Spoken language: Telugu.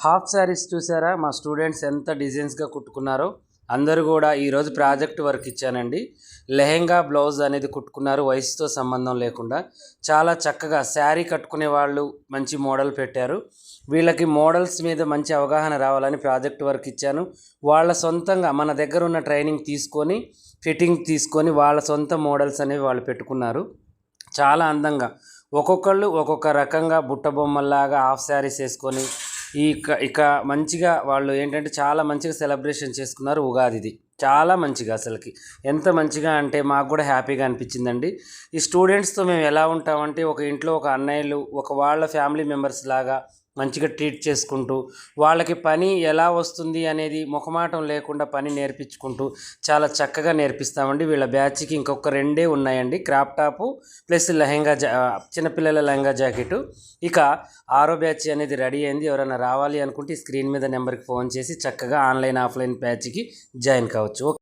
హాఫ్ శారీస్ చూసారా మా స్టూడెంట్స్ ఎంత డిజైన్స్గా కుట్టుకున్నారో. అందరూ కూడా ఈరోజు ప్రాజెక్ట్ వర్క్ ఇచ్చానండి. లెహెంగా బ్లౌజ్ అనేది కుట్టుకున్నారు, వయసుతో సంబంధం లేకుండా. చాలా చక్కగా శారీ కట్టుకునే వాళ్ళు మంచి మోడల్ పెట్టారు. వీళ్ళకి మోడల్స్ మీద మంచి అవగాహన రావాలని ప్రాజెక్ట్ వర్క్ ఇచ్చాను. వాళ్ళ సొంతంగా మన దగ్గర ఉన్న ట్రైనింగ్ తీసుకొని ఫిట్టింగ్ తీసుకొని వాళ్ళ సొంత మోడల్స్ అనేవి వాళ్ళు పెట్టుకున్నారు. చాలా అందంగా ఒక్కొక్కళ్ళు ఒక్కొక్క రకంగా బుట్ట బొమ్మల్లాగా హాఫ్ శారీస్ వేసుకొని ఇక మంచిగా వాళ్ళు ఏంటంటే చాలా మంచిగా సెలబ్రేషన్ చేసుకున్నారు ఉగాదిది. చాలా మంచిగా, అసలుకి ఎంత మంచిగా అంటే మాకు కూడా హ్యాపీగా అనిపించిందండి. ఈ స్టూడెంట్స్తో మేము ఎలా ఉంటామంటే ఒక ఇంట్లో ఒక అన్నయ్యలు, ఒక వాళ్ళ ఫ్యామిలీ మెంబర్స్ లాగా మంచిగా ట్రీట్ చేసుకుంటూ, వాళ్ళకి పని ఎలా వస్తుంది అనేది మొహమాటం లేకుండా పని నేర్పించుకుంటూ చాలా చక్కగా నేర్పిస్తామండి. వీళ్ళ బ్యాచ్కి ఇంకొక 2 ఉన్నాయండి, క్రాప్ టాపు ప్లస్ లెహెంగా చిన్నపిల్లల లెహంగా జాకెట్. ఇక 6వ బ్యాచ్ అనేది రెడీ అయింది. ఎవరైనా రావాలి అనుకుంటే స్క్రీన్ మీద నెంబర్కి ఫోన్ చేసి చక్కగా ఆన్లైన్ ఆఫ్లైన్ బ్యాచ్కి జాయిన్ కావచ్చు.